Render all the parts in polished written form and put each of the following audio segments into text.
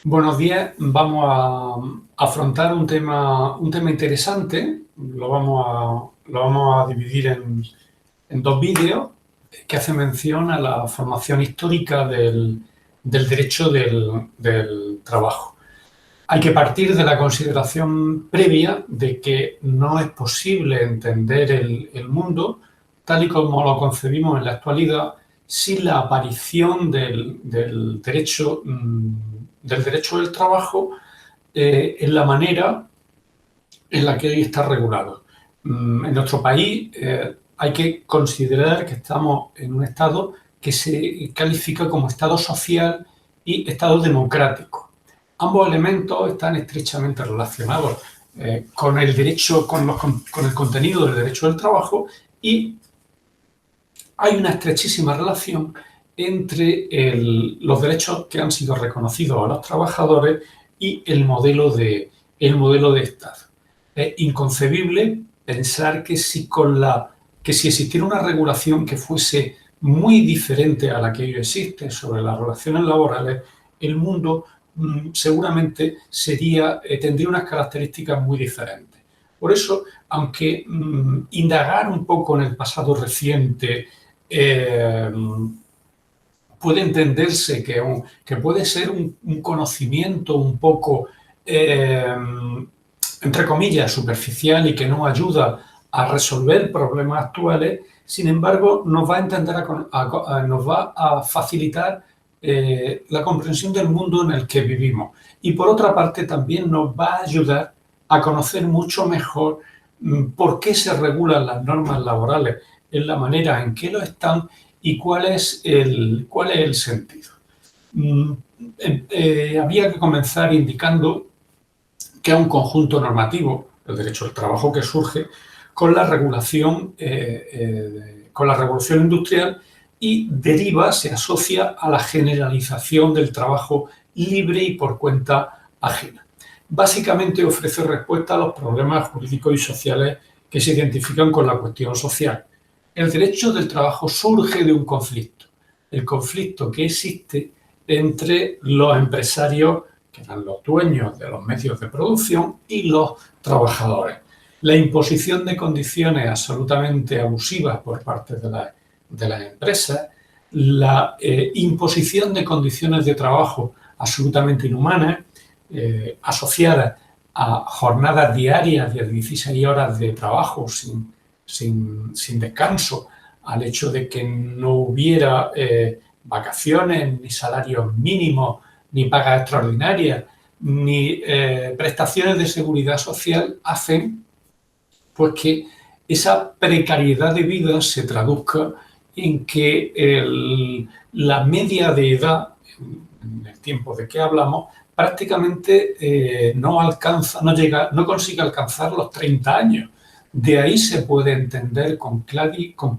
Buenos días, vamos a afrontar un tema interesante. Lo vamos a dividir en dos vídeos que hacen mención a la formación histórica del derecho del trabajo. Hay que partir de la consideración previa de que no es posible entender el mundo tal y como lo concebimos en la actualidad sin la aparición del derecho del trabajo en la manera en la que hoy está regulado. En nuestro país hay que considerar que estamos en un estado que se califica como estado social y estado democrático. Ambos elementos están estrechamente relacionados con el derecho, con el contenido del derecho del trabajo, y hay una estrechísima relación entre los derechos que han sido reconocidos a los trabajadores y el modelo de Estado. Es inconcebible pensar que si existiera una regulación que fuese muy diferente a la que hoy existe sobre las relaciones laborales, el mundo seguramente tendría unas características muy diferentes. Por eso, aunque indagar un poco en el pasado reciente puede entenderse que puede ser un conocimiento un poco, entre comillas, superficial y que no ayuda a resolver problemas actuales, sin embargo, nos va a facilitar la comprensión del mundo en el que vivimos. Y por otra parte, también nos va a ayudar a conocer mucho mejor por qué se regulan las normas laborales en la manera en que lo están y cuál es el sentido. Había que comenzar indicando que es un conjunto normativo, el derecho del trabajo, que surge con la regulación, con la revolución industrial, y se asocia a la generalización del trabajo libre y por cuenta ajena. Básicamente ofrece respuesta a los problemas jurídicos y sociales que se identifican con la cuestión social. El derecho del trabajo surge de un conflicto, el conflicto que existe entre los empresarios, que eran los dueños de los medios de producción, y los trabajadores. La imposición de condiciones absolutamente abusivas por parte de las empresas, la imposición de condiciones de trabajo absolutamente inhumanas, asociadas a jornadas diarias de 16 horas de trabajo sin descanso, al hecho de que no hubiera vacaciones, ni salarios mínimos, ni pagas extraordinarias, ni prestaciones de seguridad social, hacen pues que esa precariedad de vida se traduzca en que la media de edad, en el tiempo de que hablamos, prácticamente no consigue alcanzar los 30 años. De ahí se puede entender con claridad, con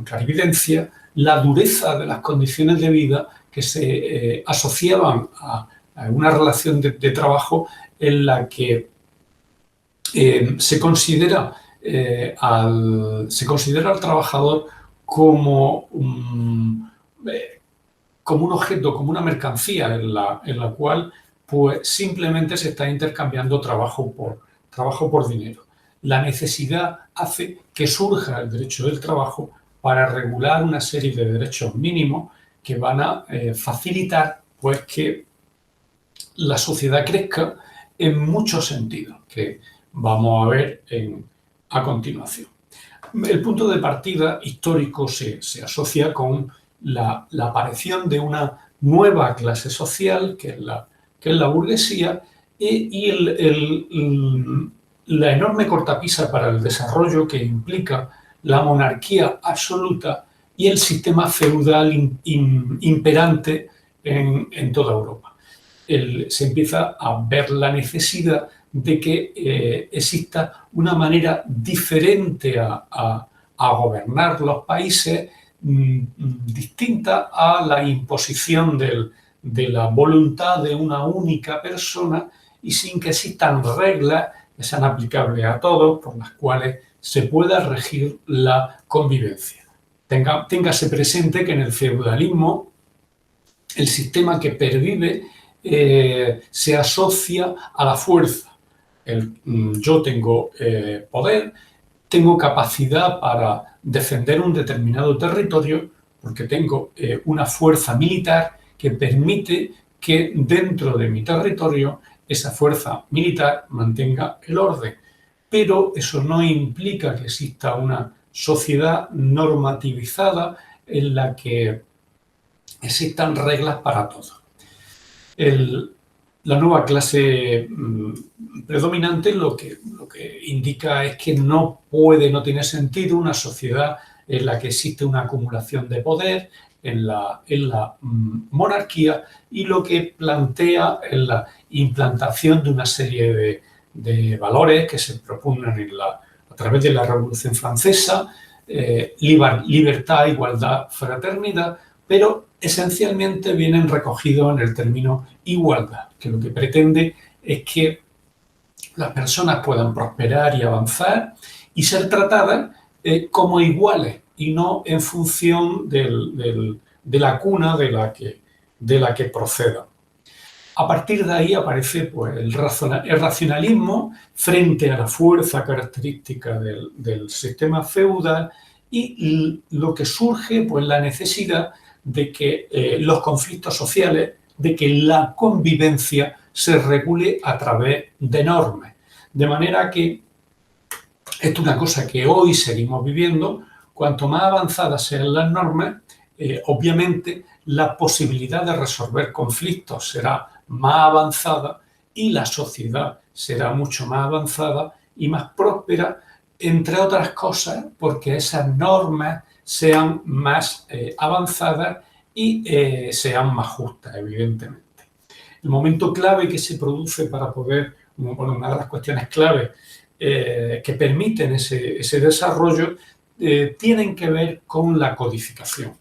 clarividencia, la dureza de las condiciones de vida que se asociaban a una relación de trabajo en la que se considera al trabajador como un objeto, como una mercancía en la cual pues simplemente se está intercambiando trabajo por dinero. La necesidad hace que surja el derecho del trabajo para regular una serie de derechos mínimos que van a facilitar pues que la sociedad crezca en muchos sentidos, que vamos a ver a continuación. El punto de partida histórico se asocia con la aparición de una nueva clase social, que es la burguesía, y la enorme cortapisa para el desarrollo que implica la monarquía absoluta y el sistema feudal imperante en toda Europa. Se empieza a ver la necesidad de que exista una manera diferente a gobernar los países, distinta a la imposición de la voluntad de una única persona y sin que existan reglas que sean aplicables a todos, por las cuales se pueda regir la convivencia. Téngase presente que en el feudalismo el sistema que pervive se asocia a la fuerza. Yo tengo poder, tengo capacidad para defender un determinado territorio porque tengo una fuerza militar que permite que dentro de mi territorio esa fuerza militar mantenga el orden. Pero eso no implica que exista una sociedad normativizada en la que existan reglas para todo. La nueva clase predominante lo que indica es que no tiene sentido una sociedad en la que existe una acumulación de poder en la monarquía, y lo que plantea es la implantación de una serie de valores que se propugnan a través de la Revolución Francesa, libertad, igualdad, fraternidad, pero esencialmente vienen recogidos en el término igualdad, que lo que pretende es que las personas puedan prosperar y avanzar y ser tratadas como iguales y no en función de la cuna de la que procedan. A partir de ahí aparece pues, el racionalismo frente a la fuerza característica del sistema feudal, y lo que surge, pues la necesidad de que los conflictos sociales, de que la convivencia se regule a través de normas. De manera que esto es una cosa que hoy seguimos viviendo. Cuanto más avanzadas sean las normas, obviamente la posibilidad de resolver conflictos será más avanzada y la sociedad será mucho más avanzada y más próspera, entre otras cosas porque esas normas sean más avanzadas y sean más justas, evidentemente. El momento clave que se produce para poder, bueno, una de las cuestiones clave que permiten ese desarrollo tienen que ver con la codificación.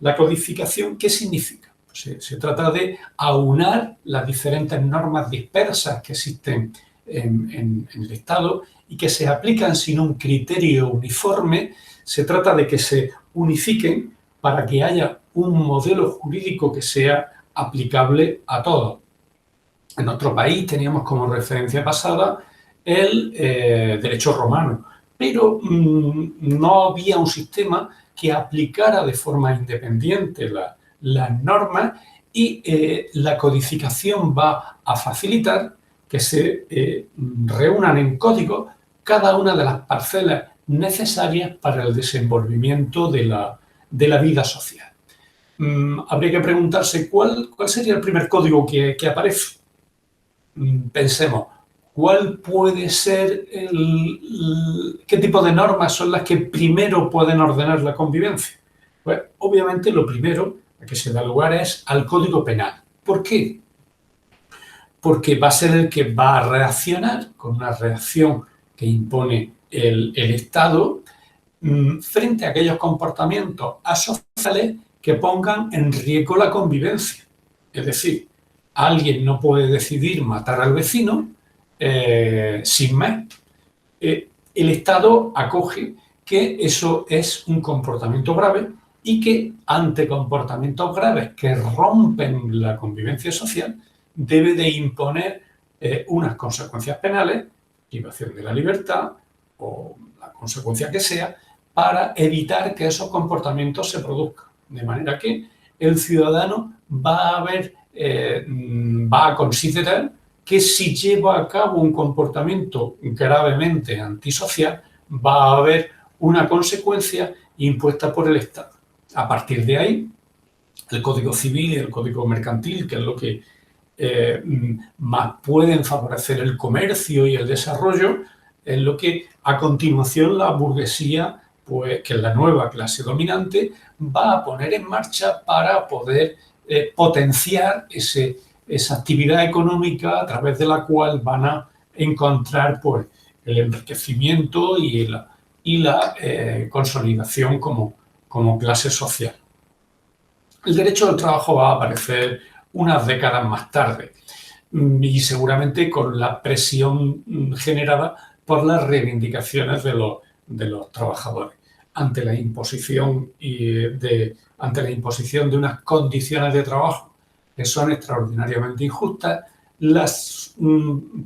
¿La codificación qué significa? Se trata de aunar las diferentes normas dispersas que existen en el Estado y que se aplican sin un criterio uniforme. Se trata de que se unifiquen para que haya un modelo jurídico que sea aplicable a todos. En nuestro país teníamos como referencia pasada el derecho romano, pero no había un sistema que aplicara de forma independiente las normas, y la codificación va a facilitar que se reúnan en código cada una de las parcelas necesarias para el desenvolvimiento de la vida social. Habría que preguntarse cuál sería el primer código que aparece. Pensemos, ¿cuál puede ser qué tipo de normas son las que primero pueden ordenar la convivencia? Pues obviamente lo primero a que se da lugar es al Código Penal. ¿Por qué? Porque va a ser el que va a reaccionar con una reacción que impone el Estado frente a aquellos comportamientos asociales que pongan en riesgo la convivencia. Es decir, alguien no puede decidir matar al vecino sin más. El Estado acoge que eso es un comportamiento grave y que ante comportamientos graves que rompen la convivencia social debe de imponer unas consecuencias penales, privación de la libertad o la consecuencia que sea, para evitar que esos comportamientos se produzcan. De manera que el ciudadano va a considerar que si lleva a cabo un comportamiento gravemente antisocial, va a haber una consecuencia impuesta por el Estado. A partir de ahí, el Código Civil y el Código Mercantil, que es lo que más pueden favorecer el comercio y el desarrollo, es lo que a continuación la burguesía, pues, que es la nueva clase dominante, va a poner en marcha para poder potenciar esa actividad económica a través de la cual van a encontrar pues, el enriquecimiento y la consolidación como clase social. El derecho del trabajo va a aparecer unas décadas más tarde y seguramente con la presión generada por las reivindicaciones de los trabajadores ante la imposición de unas condiciones de trabajo que son extraordinariamente injustas, las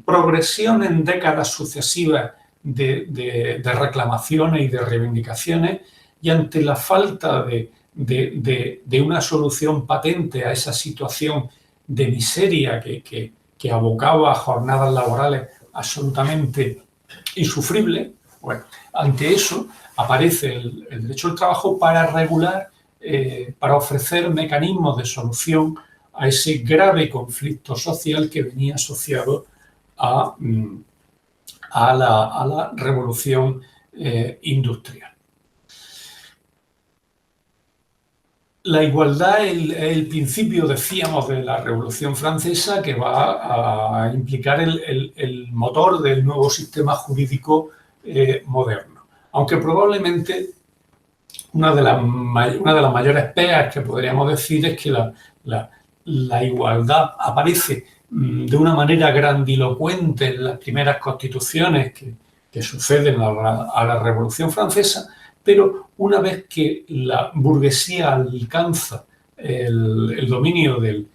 progresiones en décadas sucesivas de reclamaciones y de reivindicaciones, y ante la falta de una solución patente a esa situación de miseria que abocaba a jornadas laborales absolutamente insufribles, bueno, ante eso aparece el derecho al trabajo para regular, para ofrecer mecanismos de solución a ese grave conflicto social que venía asociado a la revolución industrial. La igualdad es el principio, decíamos, de la Revolución Francesa, que va a implicar el motor del nuevo sistema jurídico moderno. Aunque probablemente una de las mayores pegas que podríamos decir es que la igualdad aparece de una manera grandilocuente en las primeras constituciones que suceden a la Revolución Francesa, pero una vez que la burguesía alcanza el dominio de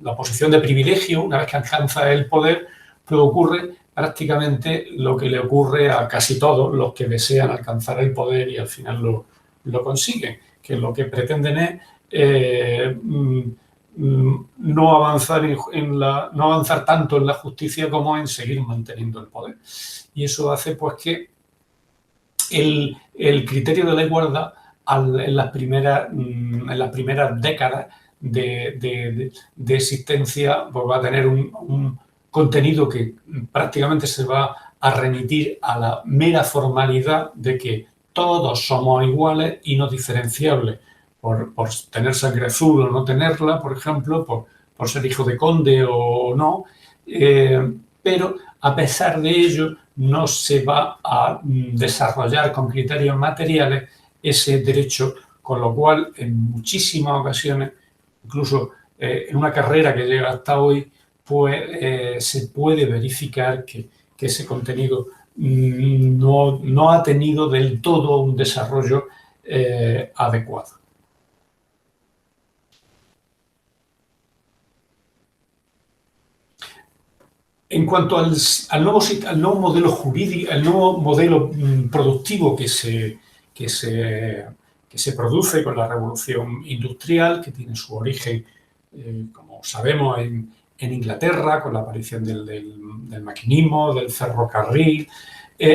la posición de privilegio, una vez que alcanza el poder, pues ocurre prácticamente lo que le ocurre a casi todos los que desean alcanzar el poder y al final lo consiguen, que lo que pretenden es no avanzar tanto en la justicia como en seguir manteniendo el poder. Y eso hace pues que el criterio de la igualdad en las primeras décadas de existencia pues va a tener un contenido que prácticamente se va a remitir a la mera formalidad de que todos somos iguales y no diferenciables por tener sangre azul o no tenerla, por ejemplo, por ser hijo de conde o no, pero a pesar de ello no se va a desarrollar con criterios materiales ese derecho, con lo cual en muchísimas ocasiones, incluso en una carrera que llega hasta hoy, pues se puede verificar que ese contenido no ha tenido del todo un desarrollo adecuado. En cuanto al nuevo modelo jurídico, al nuevo modelo productivo que se produce con la revolución industrial, que tiene su origen, como sabemos, en Inglaterra, con la aparición del maquinismo, del ferrocarril,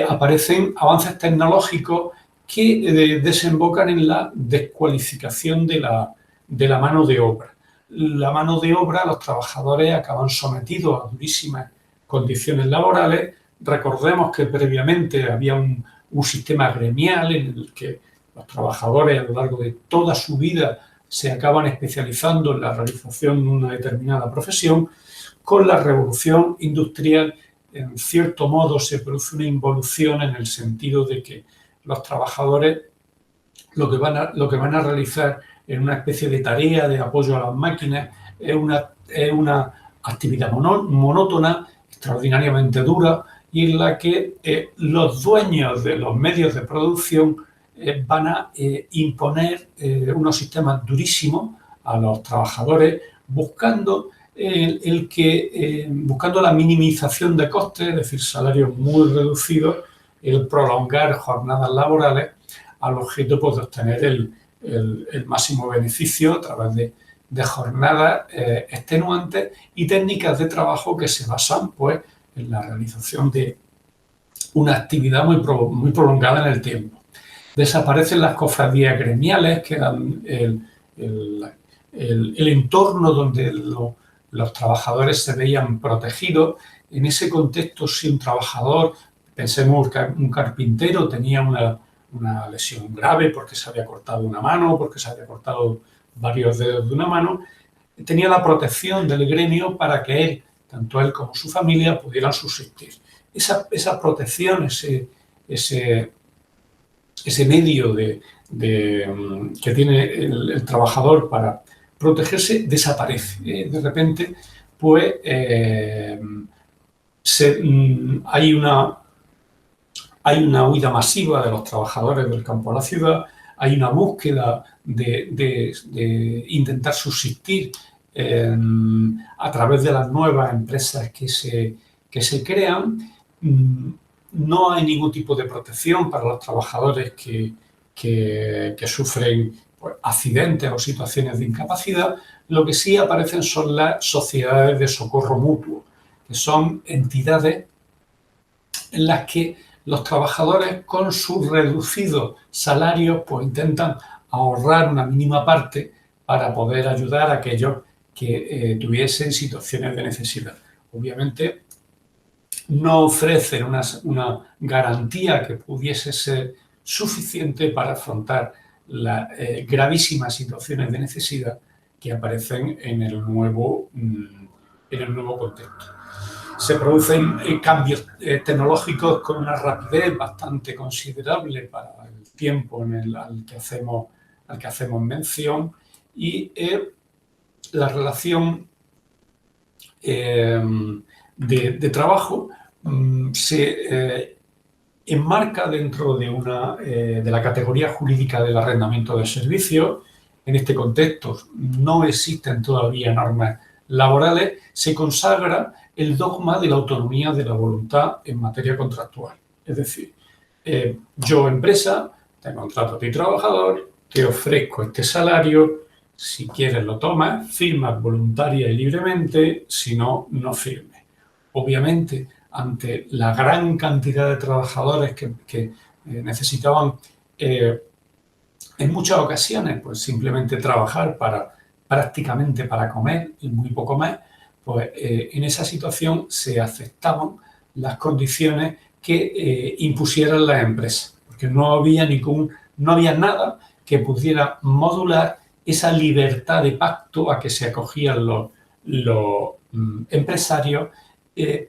aparecen avances tecnológicos que desembocan en la descualificación de la mano de obra. La mano de obra, los trabajadores acaban sometidos a durísimas condiciones laborales. Recordemos que previamente había un sistema gremial en el que los trabajadores a lo largo de toda su vida se acaban especializando en la realización de una determinada profesión. Con la revolución industrial, en cierto modo, se produce una involución en el sentido de que los trabajadores lo que van a realizar en una especie de tarea de apoyo a las máquinas es una actividad monótona, extraordinariamente dura, y en la que los dueños de los medios de producción van a imponer unos sistemas durísimos a los trabajadores, buscando la minimización de costes, es decir, salarios muy reducidos, el prolongar jornadas laborales al objeto pues, de obtener el máximo beneficio a través de jornadas extenuantes y técnicas de trabajo que se basan pues, en la realización de una actividad muy prolongada en el tiempo. Desaparecen las cofradías gremiales, que eran el entorno donde los trabajadores se veían protegidos. En ese contexto, si un trabajador, pensemos que un carpintero tenía una lesión grave porque se había cortado una mano, porque se había cortado varios dedos de una mano, tenía la protección del gremio para que él, tanto él como su familia, pudieran subsistir. Esa protección, ese medio que tiene el trabajador para protegerse, desaparece. De repente, pues, hay una huida masiva de los trabajadores del campo a la ciudad, hay una búsqueda de intentar subsistir a través de las nuevas empresas que se crean. No hay ningún tipo de protección para los trabajadores que sufren, pues, accidentes o situaciones de incapacidad. Lo que sí aparecen son las sociedades de socorro mutuo, que son entidades en las que los trabajadores, con sus reducidos salarios, pues intentan ahorrar una mínima parte para poder ayudar a aquellos que tuviesen situaciones de necesidad. Obviamente no ofrecen una garantía que pudiese ser suficiente para afrontar las gravísimas situaciones de necesidad que aparecen en el nuevo contexto. Se producen cambios tecnológicos con una rapidez bastante considerable para el tiempo al que hacemos mención, y la relación de trabajo se enmarca dentro de la categoría jurídica del arrendamiento de servicios. En este contexto no existen todavía normas laborales. Se consagra el dogma de la autonomía de la voluntad en materia contractual. Es decir, yo, empresa, te contrato a ti, trabajador, te ofrezco este salario, si quieres lo tomas, firmas voluntaria y libremente, si no, no firmes. Obviamente, ante la gran cantidad de trabajadores que necesitaban en muchas ocasiones, pues simplemente trabajar prácticamente para comer y muy poco más, pues en esa situación se aceptaban las condiciones que impusieran las empresas, porque no había nada que pudiera modular esa libertad de pacto a que se acogían los empresarios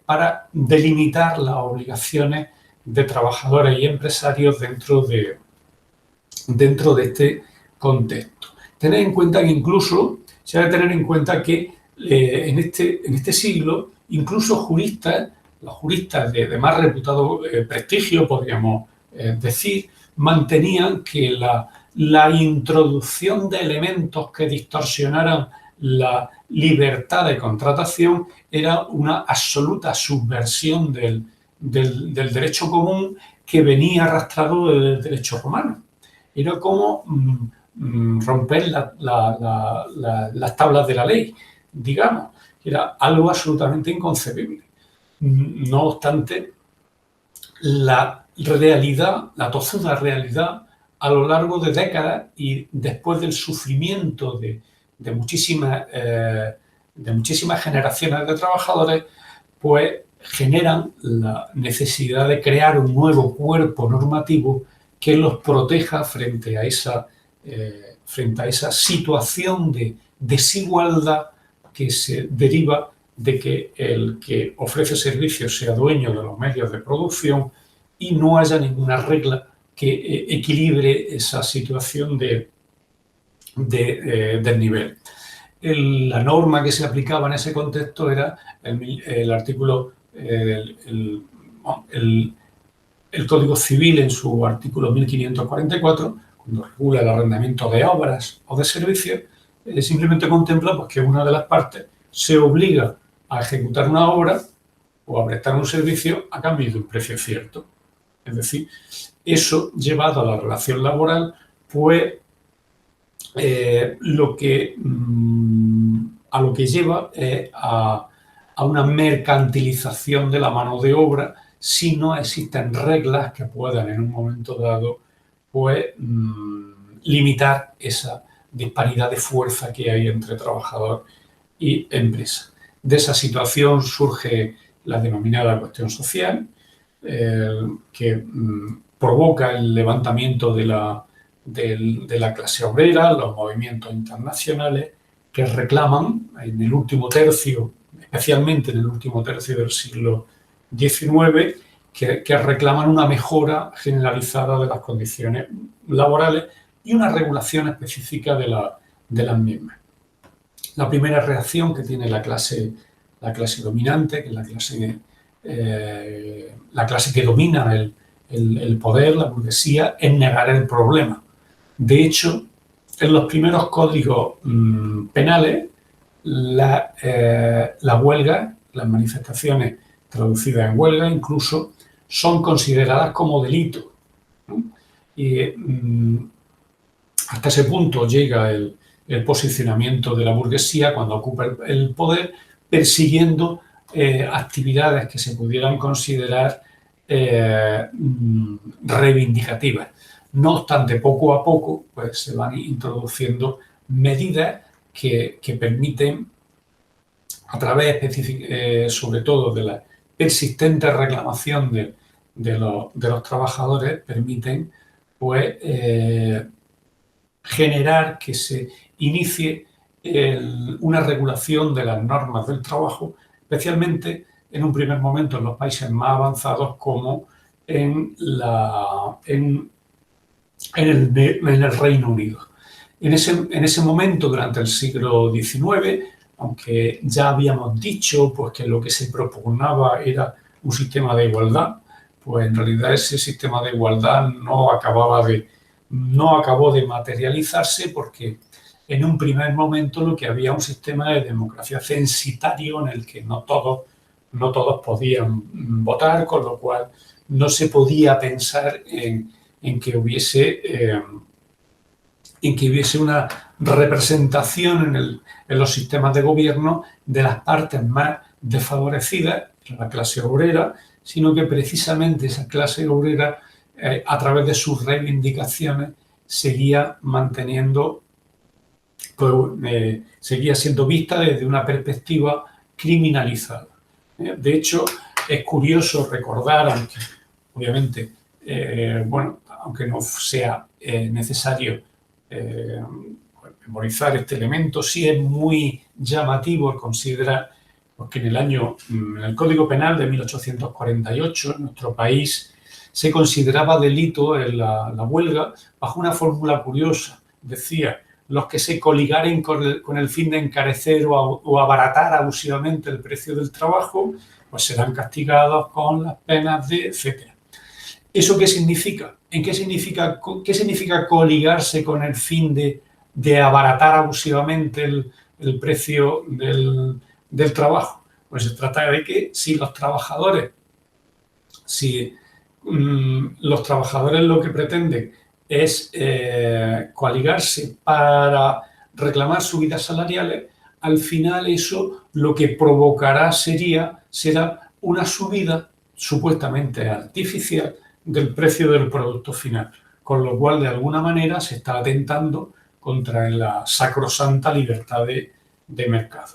para delimitar las obligaciones de trabajadores y empresarios dentro de este contexto. Tened en cuenta que incluso se ha de tener en cuenta que en este siglo, incluso los juristas de más reputado prestigio, podríamos decir, mantenían que la introducción de elementos que distorsionaran la libertad de contratación era una absoluta subversión del derecho común que venía arrastrado del derecho romano. Era como romper las tablas de la ley, digamos. Era algo absolutamente inconcebible. No obstante, la tozuda realidad, a lo largo de décadas y después del sufrimiento de muchísimas generaciones de trabajadores, pues generan la necesidad de crear un nuevo cuerpo normativo que los proteja frente a esa situación de desigualdad que se deriva de que el que ofrece servicios sea dueño de los medios de producción y no haya ninguna regla que equilibre esa situación del nivel. La norma que se aplicaba en ese contexto era el artículo, el Código Civil en su artículo 1544, cuando regula el arrendamiento de obras o de servicios, simplemente contempla pues, que una de las partes se obliga a ejecutar una obra o a prestar un servicio a cambio de un precio cierto. Es decir, eso llevado a la relación laboral, pues lo que lleva es a una mercantilización de la mano de obra si no existen reglas que puedan en un momento dado pues limitar esa disparidad de fuerza que hay entre trabajador y empresa. De esa situación surge la denominada cuestión social, que provoca el levantamiento de la clase obrera, los movimientos internacionales que reclaman en el último tercio, especialmente en el último tercio del siglo XIX, que reclaman una mejora generalizada de las condiciones laborales y una regulación específica de las mismas. La primera reacción que tiene la clase dominante, que es la clase que domina el poder, la burguesía, es negar el problema. De hecho, en los primeros códigos penales, la huelga, las manifestaciones traducidas en huelga, incluso son consideradas como delito, ¿no? Y hasta ese punto llega el posicionamiento de la burguesía cuando ocupa el poder, persiguiendo actividades que se pudieran considerar reivindicativas. No obstante, poco a poco pues, se van introduciendo medidas que permiten, a través sobre todo de la persistente reclamación de los trabajadores, permiten pues, generar que se inicie una regulación de las normas del trabajo, especialmente en un primer momento en los países más avanzados como en el Reino Unido. En ese momento, durante el siglo XIX, aunque ya habíamos dicho pues, que lo que se propugnaba era un sistema de igualdad, pues en realidad ese sistema de igualdad no acabó de materializarse, porque en un primer momento lo que había un sistema de democracia censitario en el que no todos podían votar, con lo cual no se podía pensar en que hubiese una representación en los sistemas de gobierno de las partes más desfavorecidas, la clase obrera, sino que precisamente esa clase obrera, a través de sus reivindicaciones, seguía siendo vista desde una perspectiva criminalizada. De hecho, es curioso recordar, aunque obviamente, aunque no sea necesario memorizar este elemento, sí es muy llamativo considerar que en el Código Penal de 1848, en nuestro país, se consideraba delito la huelga bajo una fórmula curiosa. Decía: los que se coligaren con el fin de encarecer o abaratar abusivamente el precio del trabajo, pues serán castigados con las penas de etcétera. ¿Eso qué significa? ¿Qué significa coligarse con el fin de abaratar abusivamente el precio del trabajo? Pues se trata de que si los trabajadores lo que pretenden es coaligarse para reclamar subidas salariales, al final eso lo que provocará será una subida supuestamente artificial del precio del producto final, con lo cual de alguna manera se está atentando contra la sacrosanta libertad de mercado.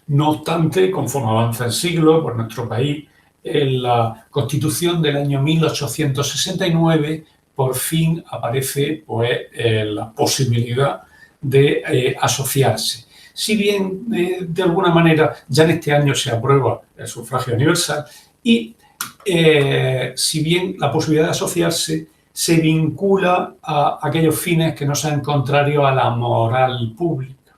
No obstante, conforme avanza el siglo, por nuestro país, en la Constitución del año 1869 por fin aparece pues, la posibilidad de asociarse. Si bien, de alguna manera, ya en este año se aprueba el sufragio universal y si bien la posibilidad de asociarse se vincula a aquellos fines que no sean contrarios a la moral pública.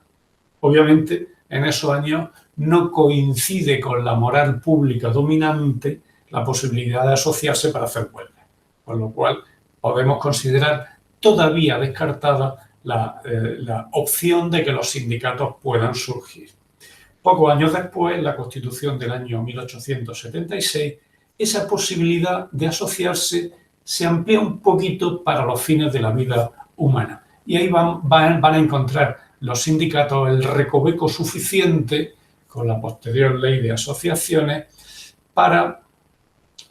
Obviamente, en esos años no coincide con la moral pública dominante la posibilidad de asociarse para hacer huelga, con lo cual podemos considerar todavía descartada la opción de que los sindicatos puedan surgir. Pocos años después, en la Constitución del año 1876, esa posibilidad de asociarse se amplía un poquito para los fines de la vida humana. Y ahí van a encontrar los sindicatos el recoveco suficiente, con la posterior ley de asociaciones, para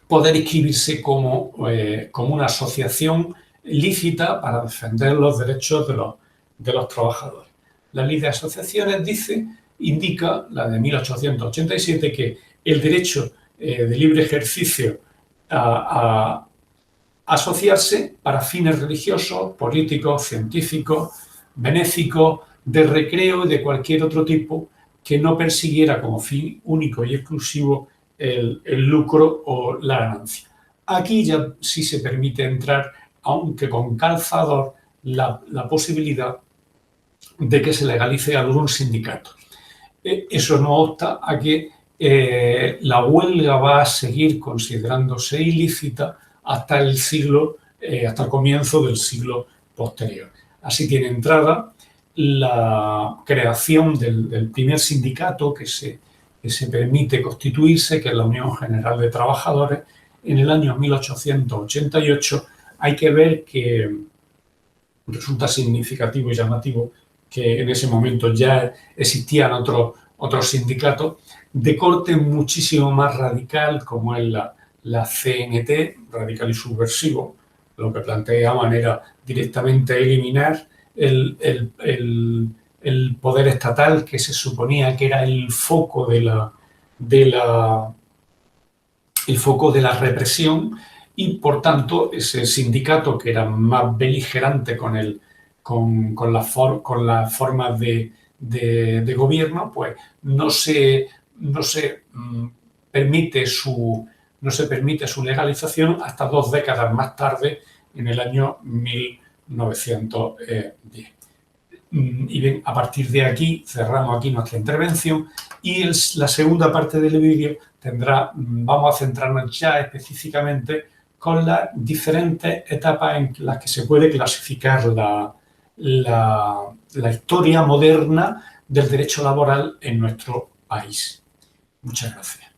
poder inscribirse como una asociación lícita para defender los derechos de los trabajadores. La ley de asociaciones indica, la de 1887, que el derecho de libre ejercicio a asociarse para fines religiosos, políticos, científicos, benéficos, de recreo y de cualquier otro tipo que no persiguiera como fin único y exclusivo el lucro o la ganancia. Aquí ya sí se permite entrar, aunque con calzador, la posibilidad de que se legalice algún sindicato. Eso no obsta a que la huelga va a seguir considerándose ilícita hasta el siglo hasta el comienzo del siglo posterior. Así tiene entrada la creación del primer sindicato que se permite constituirse, que es la Unión General de Trabajadores, en el año 1888. Hay que ver que resulta significativo y llamativo que en ese momento ya existían otros sindicatos de corte muchísimo más radical, como es la CNT, radical y subversivo. Lo que planteaban era directamente eliminar el poder estatal, que se suponía que era el foco de la represión, y por tanto ese sindicato, que era más beligerante con las formas de gobierno, pues no se permite su legalización hasta 2 décadas más tarde, en el año 1910. Y bien, a partir de aquí cerramos aquí nuestra intervención, y la segunda parte del vídeo vamos a centrarnos ya específicamente con las diferentes etapas en las que se puede clasificar la historia moderna del derecho laboral en nuestro país. Muchas gracias.